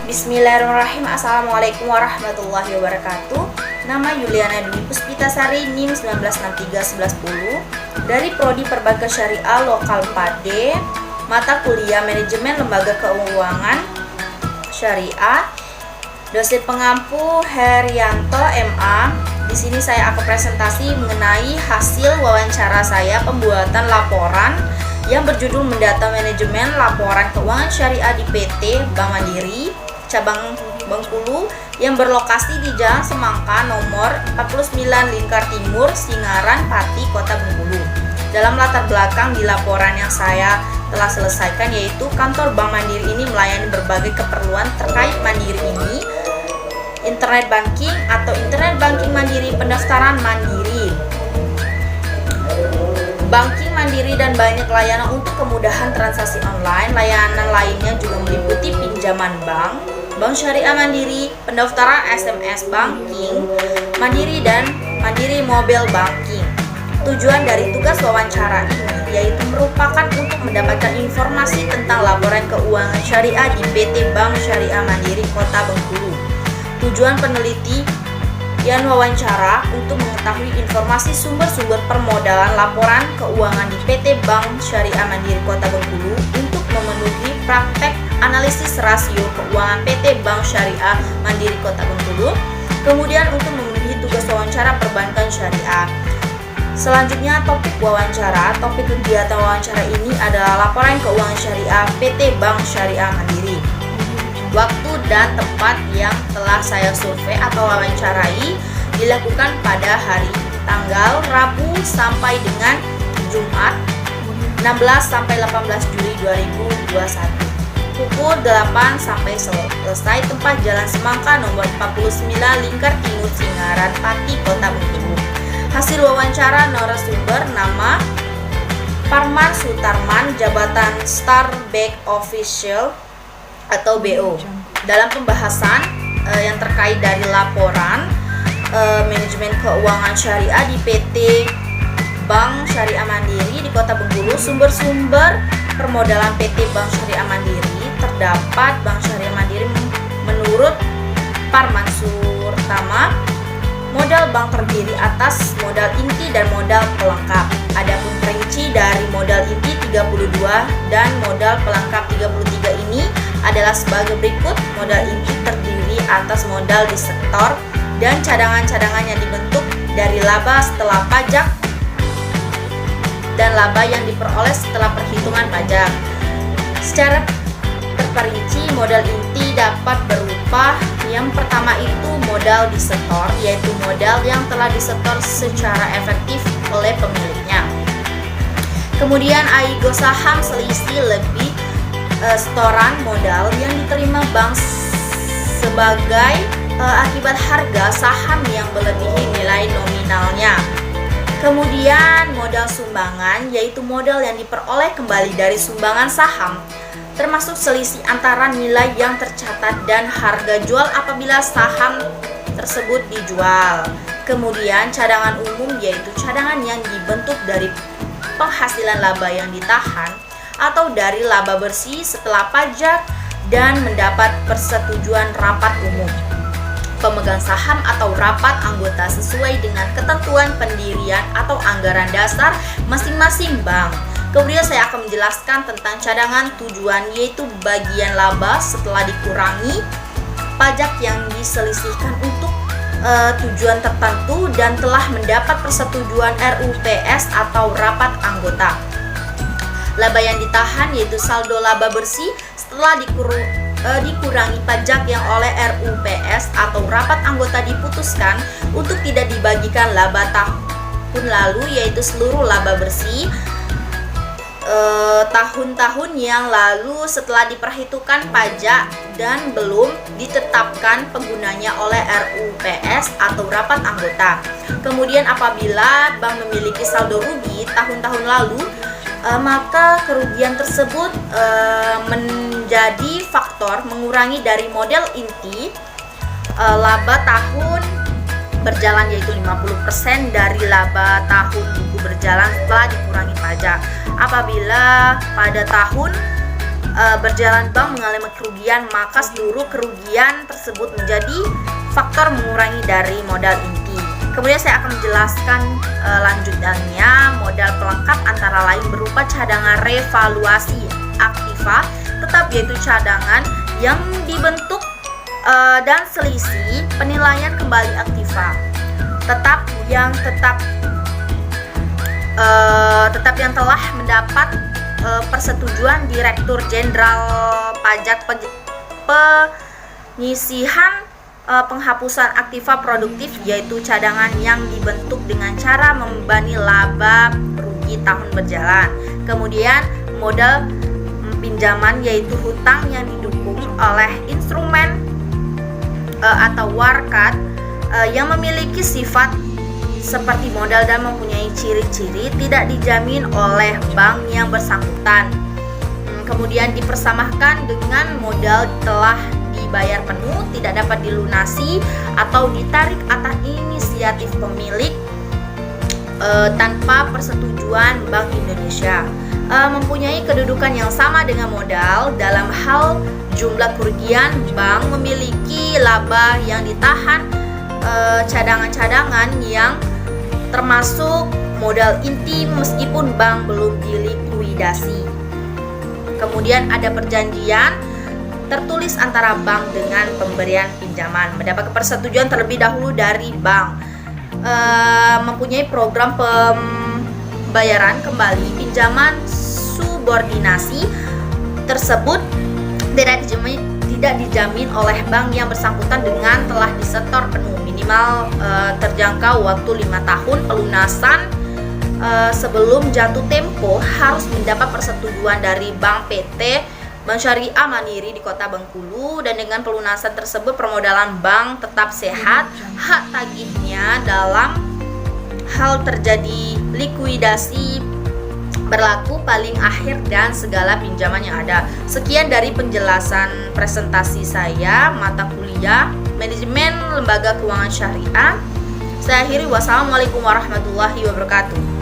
Bismillahirrahmanirrahim. Assalamualaikum warahmatullahi wabarakatuh. Nama Yuliana Dwi Puspitasari, NIM 19631110 dari Prodi Perbankan Syariah Lokal 4D, mata kuliah Manajemen Lembaga Keuangan Syariah. Dosen pengampu Herianto MA. Di sini saya akan presentasi mengenai hasil wawancara saya pembuatan laporan yang berjudul Mendata Manajemen Laporan Keuangan Syariah di PT Bank Mandiri Cabang Bengkulu yang berlokasi di Jalan Semangka nomor 49 Lingkar Timur, Singaran, Pati, Kota Bengkulu. Dalam latar belakang di laporan yang saya telah selesaikan, yaitu kantor Bank Mandiri ini melayani berbagai keperluan terkait Mandiri ini, internet banking atau internet banking mandiri, pendaftaran mandiri, banking mandiri, dan banyak layanan untuk kemudahan transaksi online. Layanan lainnya juga meliputi pinjaman bank, bank syariah mandiri, pendaftaran SMS banking mandiri, dan mandiri mobile banking. Tujuan dari tugas wawancara ini yaitu merupakan untuk mendapatkan informasi tentang laporan keuangan syariah di PT Bank Syariah Mandiri Kota Bengkulu. Tujuan penelitian wawancara untuk mengetahui informasi sumber-sumber permodalan laporan keuangan di PT Bank Syariah Mandiri Kota Bengkulu untuk memenuhi praktek analisis rasio keuangan PT Bank Syariah Mandiri Kota Bengkulu, kemudian untuk memenuhi tugas wawancara perbankan syariah. Selanjutnya, topik wawancara. Topik kegiatan wawancara ini adalah laporan keuangan syariah PT Bank Syariah Mandiri. Waktu dan tempat yang telah saya survei atau wawancarai dilakukan pada hari tanggal Rabu sampai dengan Jumat 16 sampai 18 Juli 2021, pukul 8 sampai selesai, tempat Jalan Semangka nomor 49 Lingkar Timur, Singaran, Pati, Kota Bengkulu. Hasil wawancara: narasumber nama Parman Sutarman, jabatan Star Back Official atau BO. Dalam pembahasan yang terkait dari laporan manajemen keuangan syariah di PT Bank Syariah Mandiri di Kota Bengkulu, sumber-sumber permodalan PT Bank Syariah Mandiri terdapat Bank Syariah Mandiri menurut Parman Surtama, modal bank terdiri atas modal inti dan modal pelengkap. Adapun perinci dari modal inti 32 dan modal pelengkap 33 ini adalah sebagai berikut. Modal inti terdiri atas modal di sektor dan cadangan-cadangan yang dibentuk dari laba setelah pajak dan laba yang diperoleh setelah perhitungan pajak. Secara terperinci, modal inti dapat berupa: yang pertama itu modal disetor, yaitu modal yang telah disetor secara efektif oleh pemiliknya. Kemudian aigo saham, selisih lebih setoran modal yang diterima bank sebagai akibat harga saham yang melebihi nilai nominalnya. Kemudian modal sumbangan, yaitu modal yang diperoleh kembali dari sumbangan saham, termasuk selisih antara nilai yang tercatat dan harga jual apabila saham tersebut dijual. Kemudian cadangan umum, yaitu cadangan yang dibentuk dari penghasilan laba yang ditahan atau dari laba bersih setelah pajak dan mendapat persetujuan rapat umum pemegang saham atau rapat anggota sesuai dengan ketentuan pendirian atau anggaran dasar masing-masing bank. Kemudian saya akan menjelaskan tentang cadangan tujuan, yaitu bagian laba setelah dikurangi pajak yang diselisihkan untuk tujuan tertentu dan telah mendapat persetujuan RUPS atau rapat anggota. Laba yang ditahan, yaitu saldo laba bersih setelah dikurangi pajak yang oleh RUPS atau rapat anggota diputuskan untuk tidak dibagikan laba tahun lalu, yaitu seluruh laba bersih tahun-tahun yang lalu setelah diperhitungkan pajak dan belum ditetapkan penggunanya oleh RUPS atau rapat anggota. Kemudian apabila bank memiliki saldo rugi tahun-tahun lalu, maka kerugian tersebut menjadi faktor mengurangi dari modal inti laba tahun berjalan, yaitu 50% dari laba tahun buku berjalan setelah dikurangi pajak. Apabila pada tahun berjalan bank mengalami kerugian, maka seluruh kerugian tersebut menjadi faktor mengurangi dari modal inti. Kemudian saya akan menjelaskan lanjutannya. Modal pelengkap antara lain berupa cadangan revaluasi aktiva tetap, yaitu cadangan yang dibentuk dan selisih penilaian kembali aktiva tetap yang telah mendapat persetujuan Direktur Jenderal Pajak Penyisihan penghapusan aktiva produktif, yaitu cadangan yang dibentuk dengan cara membebani laba rugi tahun berjalan. Kemudian modal pinjaman, yaitu hutang yang didukung oleh instrumen atau warkat yang memiliki sifat seperti modal dan mempunyai ciri-ciri tidak dijamin oleh bank yang bersangkutan. Kemudian dipersamakan dengan modal telah dibayar penuh, tidak dapat dilunasi atau ditarik atas inisiatif pemilik tanpa persetujuan Bank Indonesia. Mempunyai kedudukan yang sama dengan modal dalam hal jumlah kerugian. Bank memiliki laba yang ditahan cadangan-cadangan yang termasuk modal inti meskipun bank belum dilikuidasi. Kemudian ada perjanjian tertulis antara bank dengan pemberian pinjaman, mendapat persetujuan terlebih dahulu dari bank. Mempunyai program pembayaran kembali pinjaman subordinasi tersebut tidak dijamin oleh bank yang bersangkutan dengan telah disetor penuh, minimal terjangkau waktu 5 tahun. Pelunasan sebelum jatuh tempo harus mendapat persetujuan dari Bank PT Bank Syariah Mandiri di Kota Bengkulu, dan dengan pelunasan tersebut permodalan bank tetap sehat. Hak tagihnya dalam hal terjadi likuidasi berlaku paling akhir dan segala pinjaman yang ada. Sekian dari penjelasan presentasi saya mata kuliah Manajemen Lembaga Keuangan Syariah. Saya akhiri, wassalamualaikum warahmatullahi wabarakatuh.